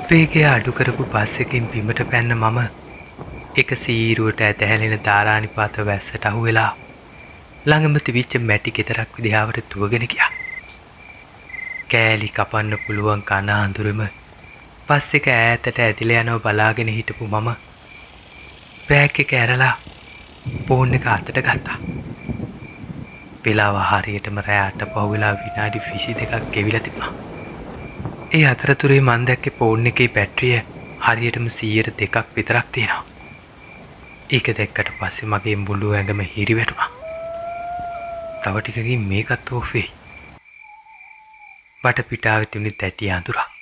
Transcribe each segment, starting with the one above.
වේගය අඩු කරපු බස් එකකින් බිමට පැන්න මම එක සීරුවට ඇතහැලෙන තාරානිපාත වැස්සට අහු වෙලා ළඟම තිබිච්ච මැටි ගෙදරක් විදිහාවට දුවගෙන ගියා. කෑලි කපන්න පුළුවන් කන අඳුරෙම බස් එක ඈතට ඇදිලා යනවා බලාගෙන හිටපු මම බෑග් එක ඇරලා ෆෝන් එක අතට ගත්තා. වෙලාව හරියටම රෑ 8 පහුවෙලා විනාඩි 22ක් ගෙවිලා තිබුණා. ඒ අතරතුරේ මන් දැක්කේ ෆෝන් එකේ බැටරිය හරියටම 102ක් විතරක් තියෙනවා. ඒක දැක්කට පස්සේ මගේ මුළු ඇඟම හිරි වැටුණා. තව ටිකකින් මේකත් ඕෆ් වෙයි. වටපිටාවේ තිබුණේ තැටි අඳුරක්.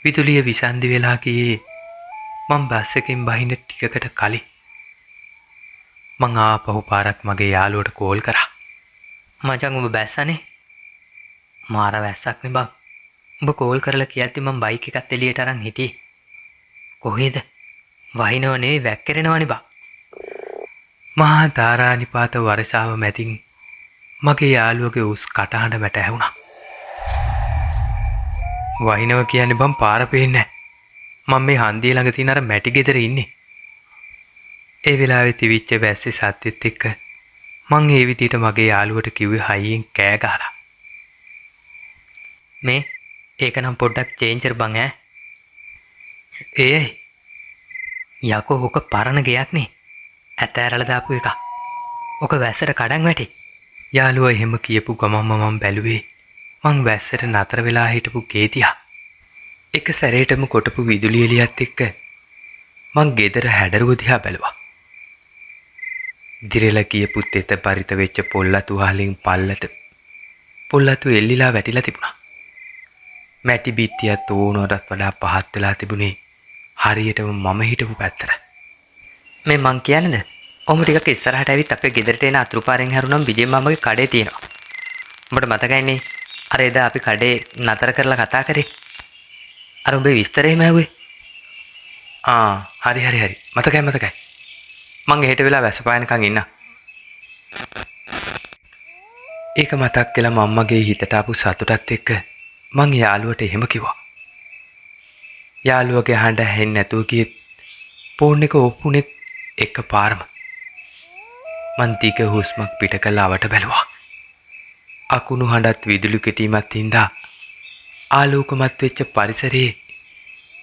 විදුලිය විසන්දි වෙලා ගියේ මම බස් එකෙන් බහින්න ටිකකට කලින්. මං ආපහු පාරක් මගේ යාළුවට කෝල් කරා. මචං ඔබ බැස්සනේ? මාර වැස්සක් නේ බං. ඔබ කෝල් කරලා කියද්දි මම බයික් එකත් එළියට අරන් හිටියේ. කොහෙද? වහිනව නෙවෙයි වැක්කිරෙනවනේ බං. මහා තාරානිපාත වර්ෂාව මැදින් මගේ යාළුවගේ උස් කටහඬ මට ඇහුණා. වහිනව කියන්නේ බං පාර පේන්නේ නැහැ. මම මේ හන්දිය ළඟ තියෙන අර මැටි ගෙදර ඉන්නේ. ඒ වෙලාවේ තිවිච්ච වැස්සේ සත්‍යෙත් එක්ක මං ඒ විදිහට මගේ යාළුවට කිව්වේ හයියෙන් කෑ ගහලා. මේ ඒක නම් පොඩ්ඩක් චේන්ජ් කර බං ඈ. ඒයි යකෝ ඔක පරණ ගයක් නේ. ඇත ඇරලා දාපු එක. ඔක වැස්සට කඩන් වැටි. යාළුවා එහෙම කියපු ගමන්ම මම බැලුවේ මං වැස්සට නතර වෙලා හිටපු ගේ දිහා. එක සැරේටම කොටපු විදුලි එළියත් එක්ක මං ගෙදර හැඩරුව දිහා බැලුවා. දිරෙලා කියපු තෙත පරිත වෙච්ච පොල්ලතු වලින් පල්ලට පොල්ලතු එල්ලිලා වැටිලා තිබුණා. මැටි බිත්තියත් ඕනටත් වඩා පහත් වෙලා තිබුණේ හරියටම මම හිටපු පැත්තට. මේ මං කියන්නේද? ඔහොම ටිකක් ඉස්සරහට ඇවිත් අපේ ගෙදරට එන අතුරු පාරෙන් හැරුණම් විජේ මාමගේ කඩේ තියෙනවා. උඹට මතකයිනේ අර එදා අපි කඩේ නතර කරලා කතා කරේ. අර උඹේ විස්තරේ එහෙම ඇහුවේ. හරි මතකයි. මං එහෙට වෙලා වැසපායනකන් ඉන්න. ඒක මතක් කළා මම්මගේ හිතට ආපු සතුටත් එක්ක මං යාළුවට එහෙම කිව්වා. යාළුවගේ හඬ ඇහෙන්නේ නැතුව ගියෙත් ෆෝන් එක ඔප්පුනේ එකපාරම. මං දිග හුස්මක් පිට කළා අවට බැලුවා. අකුණු හඬත් විදුලි කෙටීමත් හින්දා ආලෝකමත් වෙච්ච පරිසරයේ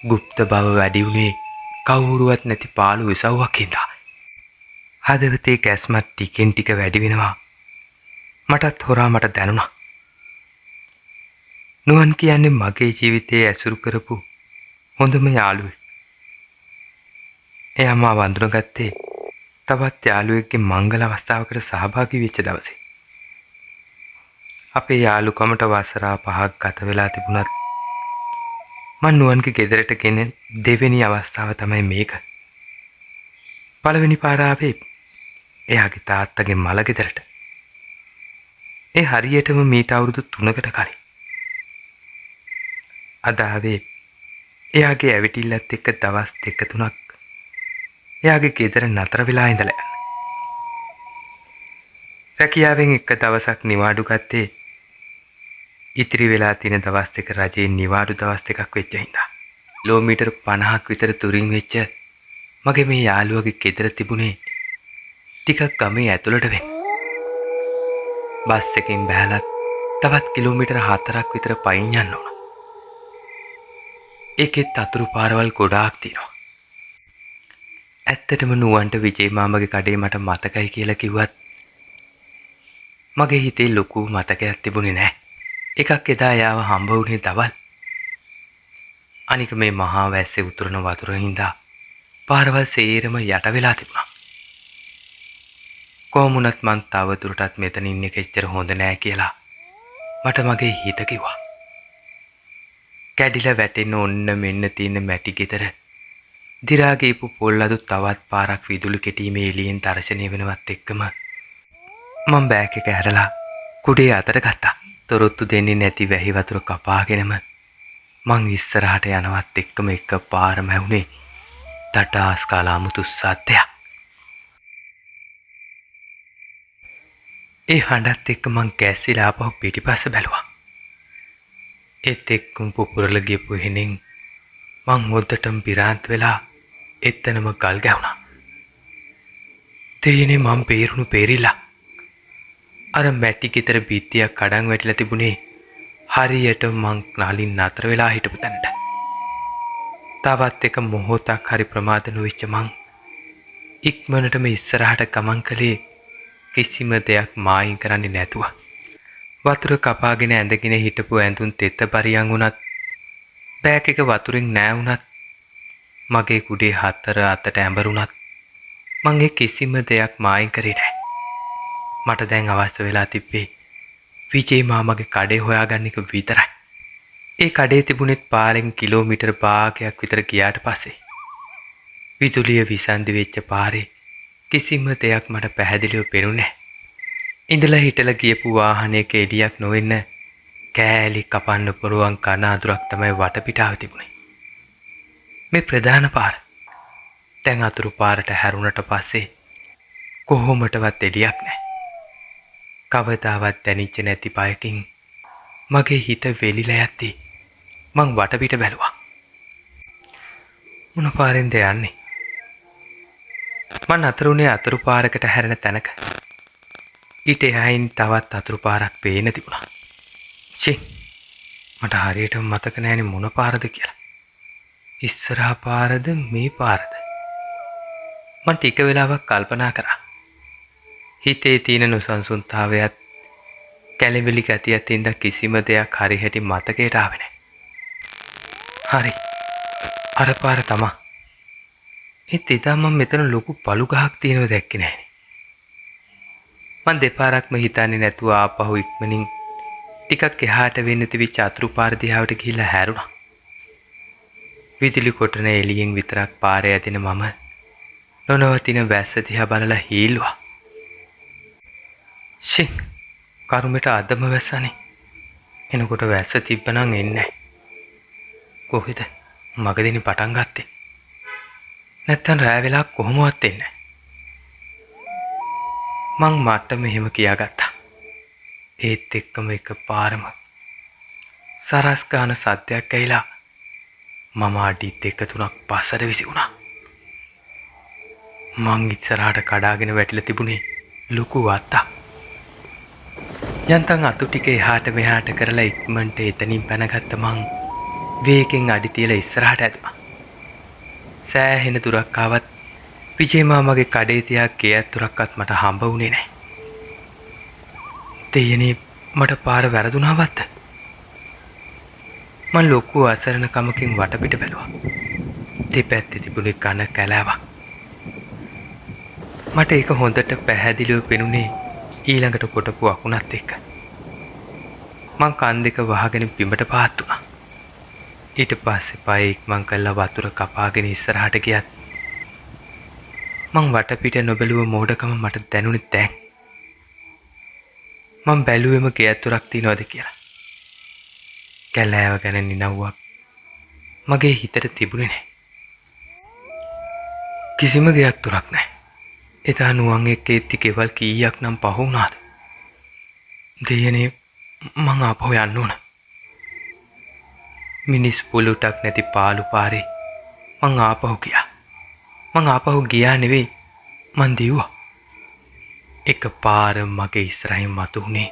গুপ্ত බව වැඩි උනේ කවුරුවත් නැති පාළු විසව්වක් හින්දා. හදවතේ කැස්මත් ටිකෙන් ටික වැඩි වෙනවා. මටත් හොරා මට දැනුණා. නුවන් කියන්නේ මගේ ජීවිතයේ ඇසුරු කරපු හොඳම යාළුවෙක්. එයා මාව වඳුනගත්තේ තවත් යාළුවෙක්ගේ මංගල අවස්ථාවකට සහභාගී වෙච්ච දවසේ. අපේ යාළුකමට වසර 5ක් ගත වෙලා තිබුණත් මං නුවන්ගේ ගෙදරට ගෙනෙන දෙවෙනි අවස්ථාව තමයි මේක. පළවෙනි පාර ආවේ එයාගේ තාත්තගේ මල ගෙදරට. ඒ හරියටම මීට අවුරුදු 3කට කලින්. අද ආවේ එයාගේ ඇවිටිල්ලත් එක්ක දවස් 2-3ක් එයාගේ ගෙදර නතර වෙලා ඉඳලා යන්න. රැකියාවෙන් එක දවසක් නිවාඩු ගත්තේ ඉතිරි වෙලා තියෙන දවස් දෙක රජේ නිවාඩු දවස් දෙකක් වෙච්ච හින්දා. කිලෝමීටර් 50ක් විතර දුරින් වෙච්ච මගේ මේ යාළුවගේ ගෙදර තිබුණේ ටිකක් ගමේ ඇතුළට වෙන්න. බස් එකෙන් බැලලා තවත් කිලෝමීටර් 4ක් විතර පයින් යන්න ඕන. ඒකෙත් අතුරු පාරවල් ගොඩාක් තියෙනවා. ඇත්තටම නුවන්ට විජේ මාමගේ කඩේ මට මතකයි කියලා කිව්වත් මගේ හිතේ ලොකු මතකයක් තිබුණේ නැහැ. එකක් එදා යාව හම්බ වුණේ දවල්. අනික මේ මහා වැස්සේ උතුරන වතුර හින්දා පාරවල් සේරම යට වෙලා තිබුණා. කොහොමුණත් මං තව දුරටත් මෙතන ඉන්න එක එච්චර හොඳ නෑ කියලා මට මගේ හිත කිව්වා. කැඩිලා වැටෙන්න ඔන්න මෙන්න තියෙන මැටි ගෙදර දිරා ගියපු පොල්ලදු තවත් පාරක් විදුලි කෙටීමේ එළියෙන් දර්ශනය වෙනවත් එක්කම මම බෑග් එක ඇරලා කුඩේ අතට ගත්තා. තොරොත්තු දෙන්නේ නැති වැහි වතුර කපාගෙනම මං ඉස්සරහට යනවත් එක්කම එකපාරම ඇහුනේ තටාස් කාලා මුතු සද්දයක්. ඒ හඬත් එක්ක මං කැස්සිලා ආපහු පිටිපස්ස බැලුවා. ඒත් එක්කම පුපුරල ගියපු හෙනෙන් මං හොද්දටම පිරාන්ත වෙලා එතනම ගල් ගැහුණා. දෙයනේ මං පේරුණු පේරිලා. අර මැටි ගෙදර බිත්තියක් කඩන් වැටිලා තිබුණේ හරියට මං නාලින් නතර වෙලා හිටපු තැනට. තවත් එක මොහොතක් හරි ප්‍රමාද නොවිච්ච මං ඉක්මනටම ඉස්සරහට ගමන් කළේ කිසිම දෙයක් මායින් කරන්නේ නැතුව. වතුර කපාගෙන ඇඳගෙන හිටපු ඇඳුම් තෙත බරියන් වුණත් බෑග් එක වතුරින් නෑ වුණත් මගේ කුඩේ හතර අතට ඇඹරුණත් මං ඒ කිසිම දෙයක් මායින් කරේ නෑ. මට දැන් අවශ්‍ය වෙලා තිබ්බේ විජේ මාමගේ කඩේ හොයාගන්න එක විතරයි. ඒ කඩේ තිබුණෙත් පාරෙන් කිලෝමීටර් භාගයක් විතර ගියාට පස්සේ. විදුලිය විසන්දි වෙච්ච පාරේ කිසිම දෙයක් මට පැහැදිලිව පෙනුනේ නැහැ. ඉඳලා හිටලා ගියපු වාහනයක එළියක් නොවෙන්න කෑලි කපන්න පුළුවන් කන අඳුරක් තමයි වටපිටාව තිබුණේ. මේ ප්‍රධාන පාර දැන් අතුරු පාරට හැරුණට පස්සේ කොහොමටවත් එළියක් නැහැ. කවදාවත් දැනිච්ච නැති බයකින් මගේ හිත වෙලිලා යද්දී මං වටපිට බැලුවා. මොන පාරෙන්ද යන්නේ? මං අතරුනේ අතුරු පාරකට හැරෙන තැනක ඊට එහායින් තවත් අතුරු පාරක් පේන තිබුණා. චි මට හරියටම මතක නැහැනේ මොන පාරද කියලා. ඉස්සරහා පාරද මේ පාරද? මං ටික වෙලාවක් කල්පනා කරා. හිතේ තියෙන නොසන්සුන්තාවයත් කැළඹිලි ගතියත් ඉඳ කිසිම දෙයක් හරි හැටි මතකයට ආවේ නැහැ. හරි අර පාර තමා. ඒත් එදා මම මෙතන ලොකු පළු ගහක් තියෙනව දැක්කේ නැහැ. මං දෙපාරක්ම හිතන්නේ නැතුව ආපහු ඉක්මනින් ටිකක් එහාට වෙන්න තිබිච්ච අතුරු පාර දිහාවට ගිහිල්ලා හැරුණා. විදුලි කොටන එළියෙන් විතරක් පාරේ ඇදින මම නොනවතින වැස්ස දිහා බලලා හීලුවා. ෂි කරුමෙට අදම වැස්සනේ. එනකොට වැස්ස තිබ්බනම් එන්නේ නැහැ. කොහෙද මගදෙනි පටන් ගත්තේ? නැත්තම් රෑ වෙලා කොහොමවත් එන්නේ නැහැ. මං මට මෙහෙම කියාගත්තා. ඒත් එක්කම එක පාරම සරස් ගාන සද්දයක් ඇවිලා මම අඩි 2-3ක් පස්සට විසි වුණා. මං ඉස්සරහට කඩාගෙන වැටිලා තිබුණේ ලොකු වත්තක්. යන්තම් අතු ටික එහාට මෙහාට කරලා ඉක්මනට එතනින් පැනගත්ත මං වේගෙන් අඩි තියලා ඉස්සරහට ඇදුණා. සෑහෙන දුරක් ආවත් විජේ මාමගේ කඩේ තියා ගේ ඇතුරක්වත් මට හම්බ වුණේ නැහැ. දෙයනේ මට පාර වැරදුනාවත්ද? මං ලොකු අසරණකමකින් වටපිට බැලුවා. දෙපැත්තේ තිබුණේ ඝන කැලෑවක්. මට ඒක හොඳට පැහැදිලිව පෙනුනේ ඊළඟට කොටපු අකුණත් එක්ක. මං කන් දෙක වහගෙන බිමට පාත් වුණා. ඊට පස්සේ පය ඉක්මන් කළා වතුර කපාගෙන ඉස්සරහට ගියත් මං වටපිට නොබැලුව මෝඩකම මට දැනුනේ දැන්. මං බැලුවෙම ගේ ඇතුරක් තියනවද කියලා. කැලෑව ගැන නිනව්වක් මගේ හිතට තිබුණේ නැහැ. කිසිම ගේ ඇතුරක් නැහැ. එදා නුවන් එක්ක එත්ති කෙවල් කීයක් නම් පහ වුණාද? දෙයනේ මං ආපහු යන්න ඕන. මිනිස් පුලුටක් නැති පාළු පාරේ මං ආපහු ගියා. මං ආපහු ගියා නෙවෙයි මං දිව්වා. එක පාර මගේ ඉස්සරහින් මතුනේ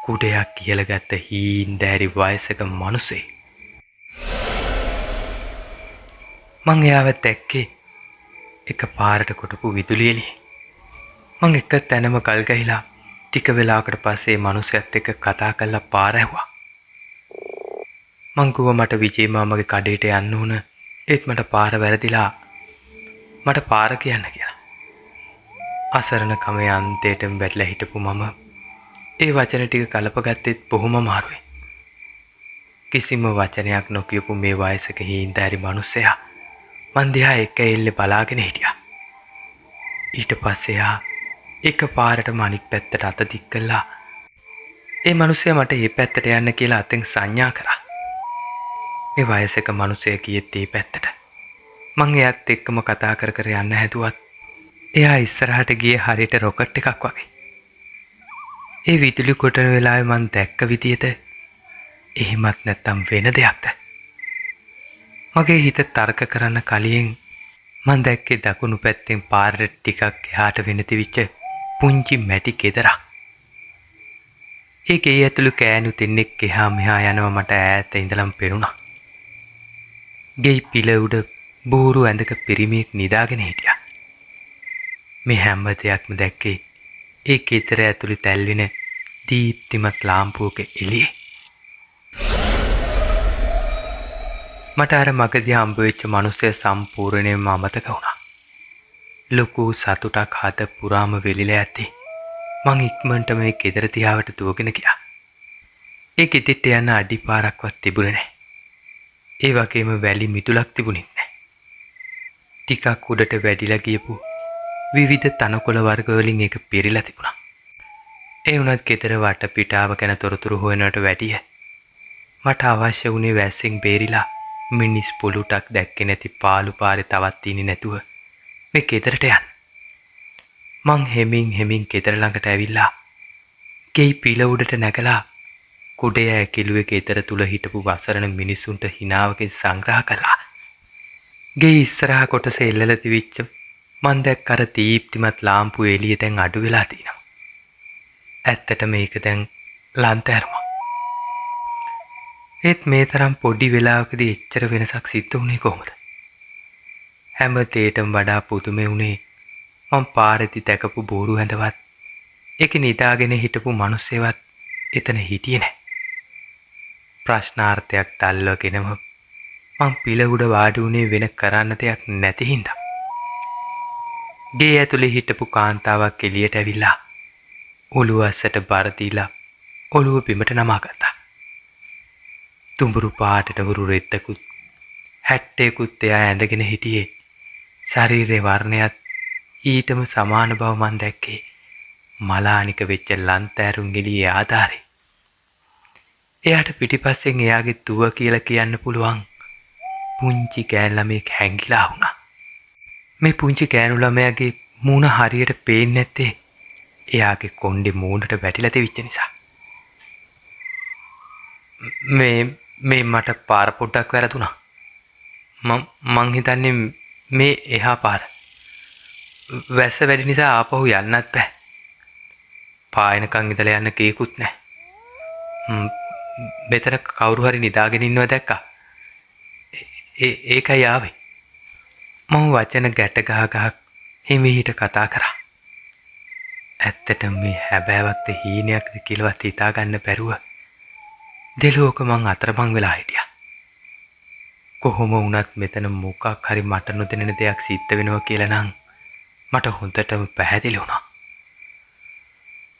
කුඩයක් කියලා ගත්ත හීන්දෑරි වයසක මිනිසෙක්. මං එයාව දැක්කේ එක පාරට කොටපු විදුලි එළිය. මං එක තැනම කල් ගහිලා ටික වෙලාවකට පස්සේ මිනිහයත් එක්ක කතා කරලා පාර ඇහුවා. මං කිව්වා මට විජේ මාමගේ කඩේට යන්න ඕන. ඒත් මට පාර වැරදිලා මට පාර කියන්න කියලා. අසරණ කමේ අන්තයටම වැටලා හිටපු මම ඒ වචන ටික කලපගත්තෙත් බොහොම අමාරුයි. කිසිම වචනයක් නොකියපු මේ වයසක හීන්දෑරි මිනිසයා මන් දිහා එක එල්ලේ බලාගෙන හිටියා. ඊට පස්සේ ආ එක පාරටම අනික් පැත්තට අත දික් කළා. ඒ මිනිසයා මට මේ පැත්තට යන්න කියලා අතෙන් සංඥා කරා. මේ වයසක මිනිසයා කියෙත් මේ පැත්තට. මං එයාත් එක්කම කතා කර කර යන්න හැදුවත් එයා ඉස්සරහට ගියේ හරියට රොකට් එකක් වගේ. ඒ විදුලි කොටන වෙලාවේ මං දැක්ක විදියට එහෙමත් නැත්තම් වෙන දෙයක්ද? මගේ හිත තර්ක කරන්න කලින් මං දැක්කේ දකුණු පැත්තෙන් පාරට ටිකක් එහාට වෙන තිවිච්ච පුංචි මැටි ගෙදරක්. ඒ ගේ ඇතුළු කෑනු දෙන්නෙක් එහා මෙහා යනවා මට ඈත ඉඳලම් පෙනුණා. ගෙයි පිළ උඩ බූරු ඇඳක පිරිමියෙක් නිදාගෙන හිටියා. මේ හැම දෙයක්ම දැක්කේ ඒ ගෙදර ඇතුළේ තැල්වෙන දීප්තිමත් ලාම්පුවක එළියේ. මට අර මගදී හම්බවෙච්ච මිනිස්සයා සම්පූර්ණයෙන්ම අමතක වුණා. ලොකු සතුටක් හත පුරාම වෙලිලා ඇති. මං ඉක්මනට මේ ගෙදර තියාවට දුවගෙන ගියා. ඒ ගෙදෙට්ට යන අඩි පාරක්වත් තිබුණේ නැහැ. ඒ වගේම වැලි මිදුලක් තිබුණෙත් නැහැ. ටිකක් උඩට වැඩිලා ගියපු විවිධ තනකොළ වර්ග වලින් ඒක පිරීලා තිබුණා. ඒ වුණත් ගෙදර වටපිටාව ගැන තොරතුරු හොයනවට වැඩිය මට අවශ්‍ය වුණේ වැස්සෙන් බේරිලා මිනිස් පොලුටක් දැක්කේ නැති පාළු පාරේ තවත් තින්නේ නැතුව මේ ගෙදරට යන්න. මං හෙමින් ගෙදර ළඟට ඇවිල්ලා ගෙයි පිළ උඩට නැගලා කුඩේ ඇකිලුවේ ගෙදර තුල හිටපු වසරණ මිනිසුන්ට හිනාවකින් සංග්‍රහ කළා. ගේ ඉස්සරහා කොටස එල්ලලා තිවිච්ච මං දැක්ක අර දීප්තිමත් ලාම්පුව එළිය දැන් අඩු වෙලා තියෙනවා. ඇත්තට මේක දැන් ලන්තෑරුමක්. ඒත් මේ තරම් පොඩි වෙලාවකදී එච්චර වෙනසක් සිද්ධ වුණේ කොහොමද? හැම දෙයකටම වඩා පුදුමේ වුණේ මං පාරේදී දැකපු බෝරු හැඳවත් ඒක නිදාගෙන හිටපු මිනිස්සෙවත් එතන හිටියේ නැහැ. ප්‍රශ්නාර්ථයක් තල්වගෙනම මං පිළ උඩ වාඩි වුණේ වෙන කරන්න දෙයක් නැති හින්දා. ගේ ඇතුලේ හිටපු කාන්තාවක් එළියට ඇවිල්ලා ඔළුව අස්සට බර දීලා ඔළුව බිමට නමා ගත්තා. තුඹුරු පාටට වුරු රෙද්දකුත් හැට්ටේකුත් එයා ඇඳගෙන හිටියේ. ශරීරේ වර්ණයත් ඊටම සමාන බව මන් දැක්කේ මලානික වෙච්ච ලන්තෑරුන් එළියේ ආධාරේ. එයාට පිටිපස්සෙන් එයාගේ දුව කියලා කියන්න පුළුවන් පුංචි ගෑනු ළමයෙක් හැංගිලා වුණා. මේ පුංචි ගෑනු ළමයාගේ මූණ හරියට පේන්නේ නැත්තේ එයාගේ කොණ්ඩේ මූණට වැටිලා තිබිච්ච නිසා. මේ මට පාර පොඩ්ඩක් වැරදුනා. මං හිතන්නේ මේ එහා පාර. වැස්ස වැඩි නිසා ආපහු යන්නත් බෑ. පායනකන් ඉඳලා යන්න කේකුත් නැහැ. මෙතන කවුරු හරි නිදාගෙන ඉන්නව දැක්කා. ඒකයි ආවේ. මම වචන ගැට ගහ හිමීට කතා කරා. ඇත්තටම මේ හැබෑවත් හීනයක්ද කියලාවත් හිතා ගන්න බැරුව දෙලෝක මං අතරමං වෙලා හිටියා. කොහොම වුණත් මෙතන මොකක් හරි මට නොදැනෙන දෙයක් සිද්ධ වෙනවා කියලා නම් මට හොඳටම පැහැදිලි වුණා.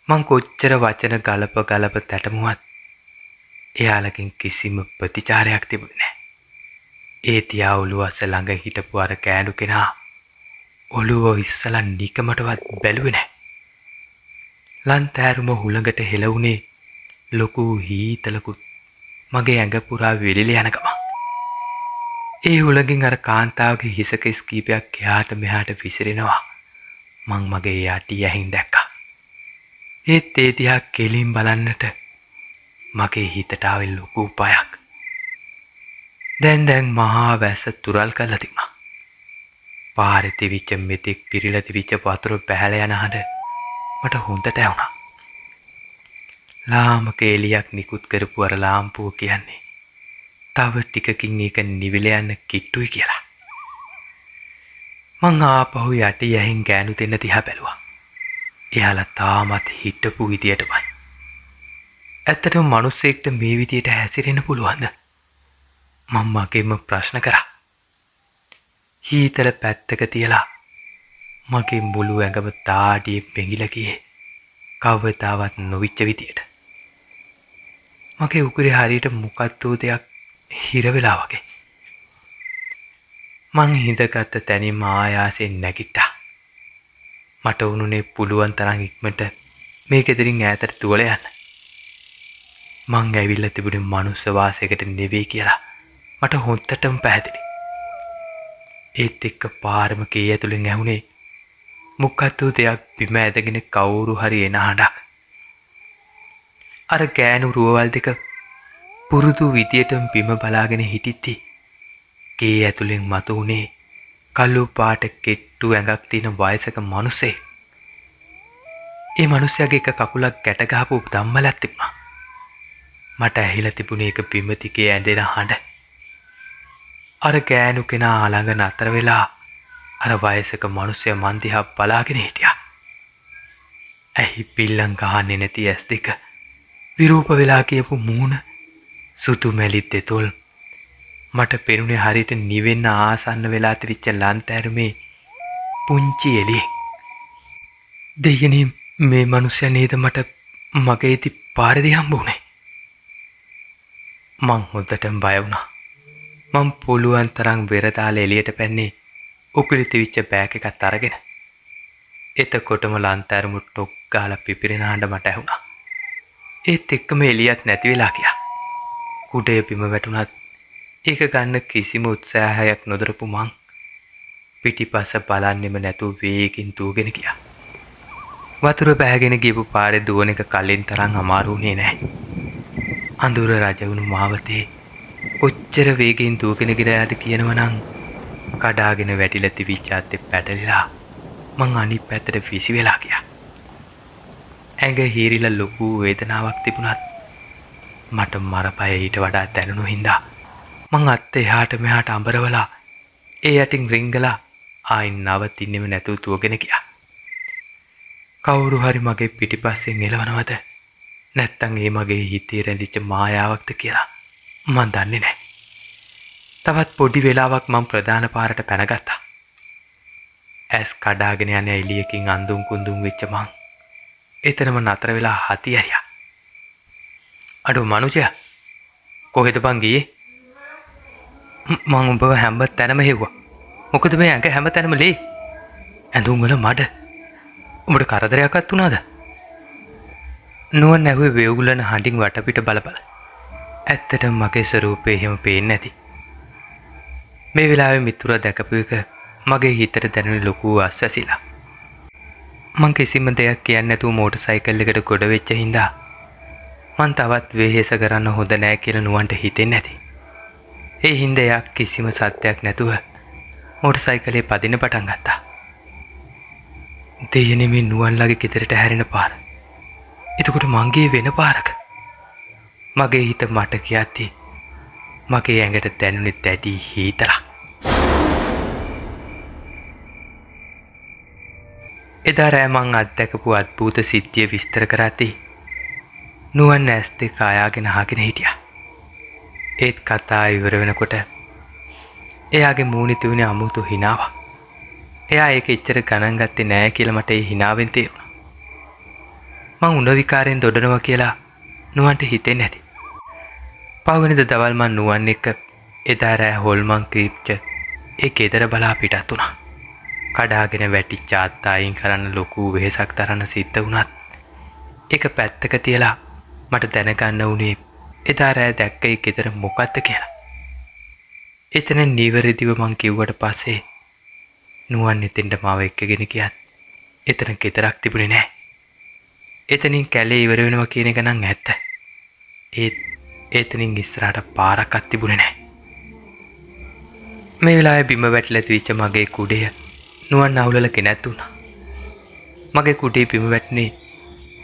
මං කොච්චර වචන ගලප තැටමුවත් එයාලකින් කිසිම ප්‍රතිචාරයක් තිබුණේ නැහැ. ඒ තියා ඔළුව අස්ස ළඟ හිටපු අර කෑඩු කෙනා ඔළුව ඉස්සලා නිකමටවත් බැලුවේ නැහැ. ලන්තෑරුම හුළඟට හෙලවුනේ ලොකු හීතලකුත් මගේ ඇඟ පුරා වෙලිලා යන ගමන්. ඒ හුළඟින් අර කාන්තාවගේ හිසකෙස් කීපයක් එහාට මෙහාට විසිරෙනවා මං මගේ යටි ඇහින් දැක්කා. ඒත් ඒ දිහා කෙලින් බලන්නට මගේ හිතට ආවේ ලොකු බයක්. දැන් මහා වැස්ස තුරල් කරලා තිබුණා. පාරේ තිබිච්ච මෙතෙක් පිරීලා තිබිච්ච වතුර පැහැලා යන හඬ මට හොඳට ඇහුණා. ලාමක එළියක් නිකුත් කරපු අර ලාම්පුව කියන්නේ තව ටිකකින් ඒක නිවිල යන්න කිට්ටුයි කියලා. මං ආපහු යටි යහින් ගෑනු දෙන්න දිහා බැලුවා. එයාලා තාමත් හිටපු විදියටමයි. ඇත්තටම මිනිස්සෙක්ට මේ විදියට හැසිරෙන්න පුළුවන්ද? මම මගෙම ප්‍රශ්න කරා. හීතල පැත්තක තියලා මගේ මුළු ඇඟම තාඩියෙන් පෙඟිලා ගියේ කවදාවත් නොවිච්ච විදියට. මගේ උකුරේ හරියට මොකක්ද දෙයක් හිර වෙලා වගේ. මං හිඳගත්ත තැනින්ම ආයාසයෙන් නැගිට්ටා. මට උනුනේ පුළුවන් තරම් ඉක්මනට මේ ගෙදරින් ඈතට දුවලා යන්න. මං ඇවිල්ලා තිබුණේ මනුස්ස වාසයකට නෙවෙයි කියලා මට හොඳටම පැහැදිලි. ඒත් එක්ක පාරම කේ ඇතුලෙන් ඇහුනේ මොකක්ද දෙයක් බිම ඇදගෙන කවුරු හරි එන හඬක්. අර ගෑනු රුවවල් දෙක පුරුදු විදියටම බිම බලාගෙන හිටිද්දි ගේ ඇතුළෙන් මතු වුණේ කළු පාට කෙට්ටු ඇඟක් තියෙන වයසක මිනිසෙක්. ඒ මිනිසයාගේ එක කකුලක් ගැට ගහපු ධම්මලක් තිබුණා. මට ඇහිලා තිබුණේ ඒක බිමතිකේ ඇඳෙන හඬ. අර ගෑනු කෙනා ළඟ නතර වෙලා අර වයසක මිනිසයා මන් දිහා බලාගෙන හිටියා. ඇහි පිල්ලම් ගහන්නේ නැති ඇස් දෙක, විරූප වෙලා කියපු මූණ, සුදු මැලි දෙතොල්. මට පෙනුනේ හරියට නිවෙන්න ආසන්න වෙලා තිරිච්ච ලන්තෑරුමේ පුංචි එළියෙක්. දෙයනේ මේ මිනිස්සයා නේද මට මගේ ඉති පාරේදී හම්බ වුණේ. මං හොද්දටම බය වුණා. මං පුළුවන් තරම් වෙර දාලා එළියට පැන්නේ උකුලේ තිවිච්ච බෑග් එකත් අරගෙන. එතකොටම ලන්තෑරුම ටොක් ගාලා පිපිරෙන හඬ මට ඇහුණා. ඒත් එක්කම එළියත් නැති වෙලා ගියා. කුඩේ බිම වැටුණත් ඒක ගන්න කිසිම උත්සාහයක් නොදරපු මං පිටිපස්ස බලන්නෙම නැතුව වේගින් දුවගෙන ගියා. වතුර බෑගෙන ගියපු පාරේ දුවන එක කලින් තරම් අමාරු වුණේ නැහැ. අඳුර රජ වුණු මාවතේ කොච්චර වේගින් දුවගෙන ගියාද කියනවනම් කඩාගෙන වැටිලා තිබිච්ච අතේ පැටලිලා මං අනිත් පැත්තට විසි වෙලා ගියා. ඇඟ හීරිලා ලොකු වේදනාවක් තිබුණත් මට මරපය ඊට වඩා දැනුණු හින්දා මං අත් එහාට මෙහාට අඹරවලා ඒ යටින් රිංගලා ආයින් නවතින්නෙම නැතුව දුවගෙන ගියා. කවුරු හරි මගේ පිටිපස්සෙන් එළවනවද නැත්තම් ඒ මගේ හිතේ රැඳිච්ච මායාවක්ද කියලා මං දන්නේ නැහැ. තවත් පොඩි වෙලාවක් මං ප්‍රධාන පාරට පැනගත්තා. ඇස් කඩාගෙන යන එළියකින් අඳුම් කුඳුම් වෙච්ච මං එතනම නතර වෙලා හති ඇරියා. අඩෝ මනුජයා කොහෙද බං ගියේ? මං උඹව හැම තැනම හෙව්වා. මොකද මේ ඇඟ හැම තැනම ලේ. ඇඳුම් වල මඩ. උඹට කරදරයක්වත් වුණාද? නුවන් ඇහුවේ වේගුලන හඬින් වටපිට බලබල. ඇත්තටම මගේ ස්වරූපේ එහෙම පේන්නේ නැති. මේ වෙලාවේ මිතුරා දැකපු එක මගේ හිතට දැනුනේ ලොකු ආස්වාසිලා. මං කිසිම දෙයක් කියන්නේ නැතුව මෝටර් සයිකල් එකට ගොඩ වෙච්ච හින්දා මං තවත් වෙහෙස කරන්න හොඳ නෑ කියලා නුවන්ට හිතෙන්නේ නැති. ඒ හින්දා එයා කිසිම සත්‍යයක් නැතුව මෝටර් සයිකලේ පදින්න පටන් ගත්තා. දෙයනේ මේ නුවන්ලගේ ගෙදරට හැරෙන පාර. එතකොට මංගේ වෙන පාරක. මගේ හිත මට කියද්දි මගේ ඇඟට දැනුනේ දැඩි හීතලක්. එදා රෑ මං අත්දැකපු අద్භූත සිද්ධිය විස්තර කරද්දී නුවන් ඇස් දෙක අයාගෙන අහගෙන හිටියා. ඒත් කතා ඉවර වෙනකොට එයාගේ මූණේ තිබුණේ අමුතු හිනාවක්. එයා ඒක එච්චර ගණන් ගත්තේ නෑ කියලා මට ඒ හිනාවෙන් තේරුණා. මං උණ විකාරයෙන් දොඩනවා කියලා නුවන්ට හිතෙන්නේ නැති. පහුවෙනිද දවල් මං නුවන් එක්ක එදා රෑ හොල්මන් ක්‍රීප්ච ඒ ගෙදර බලා පිටත් වුණා. කඩාගෙන වැටිච්ච අත්තායින් කරන්න ලොකු වෙහෙසක් දරන්න සිද්ධ වුණත් ඒක පැත්තක තියලා මට දැනගන්න වුණේ එදා රෑ දැක්ක ඒ ගෙදර මොකද්ද කියලා. එතන නිවැරදිව මං කිව්වට පස්සේ නුවන් එතෙන්ට මාව එක්කගෙන ගියත් එතන ගෙදරක් තිබුණේ නැහැ. එතනින් කැලේ ඉවර වෙනවා කියන එක නම් ඇත්ත. ඒත් එතනින් ඉස්සරහට පාරක්වත් තිබුණේ නැහැ. මේ වෙලාවේ බිම වැටිලා තිබිච්ච මගේ කුඩය නුවන් අවුලල කෙනැත් වුණා. මගේ කුඩේ බිම වැටුනේ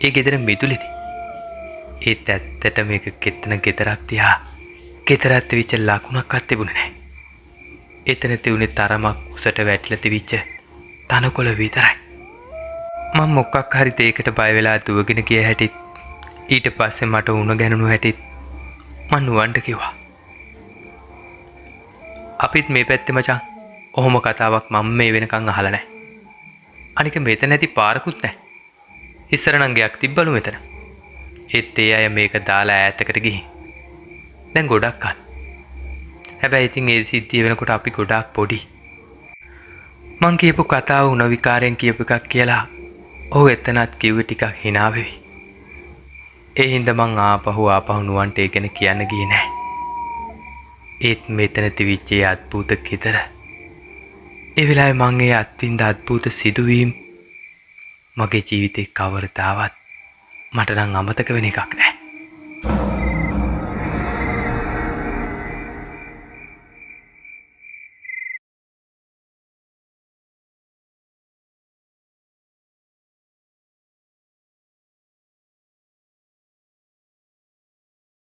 ඒ ගෙදර මිදුලේදී. ඒත් ඇත්තට මේක කෙතන ගෙදරක් තියා ගෙදරත් තිබිච්ච ලකුණක්වත් තිබුණේ නැහැ. එතන තිබුණේ තරමක් උසට වැටිලා තිබිච්ච තනකොළ විතරයි. මම මොකක් හරි දෙයකට බය වෙලා දුවගෙන ගිය හැටිත් ඊට පස්සේ මට උණ ගැනුණු හැටිත් මං නුවන්ට කිව්වා. අපිත් මේ පැත්තේ මචං ඔහොම කතාවක් මම මේ වෙනකන් අහලා නැහැ. අනික මෙතන නැති පාරකුත් නැහැ. ඉස්සර නම් ගයක් තිබ්බලු මෙතන. ඒත් ඒ අය මේක දාලා ඈතකට ගිහින්. දැන් ගොඩක් කල්. හැබැයි ඉතින් ඒ සිද්ධිය වෙනකොට අපි ගොඩාක් පොඩි. මං කියපු කතාව උණ විකාරයෙන් කියපු එකක් කියලා ඔහු එතනත් කිව්වේ ටිකක් hina වෙවි. ඒ හින්දා මං ආපහු නුවන්ට ඒ ගැන කියන්න ගියේ නැහැ. ඒත් මෙතන තිබිච්ච අద్භූත ගෙදර. ඒ වෙලාවේ මං ඒ අත්විඳ අద్භූත සිදුවීම් මගේ ජීවිතේ කවරදාවත් මට නම් අමතක වෙන එකක් නෑ.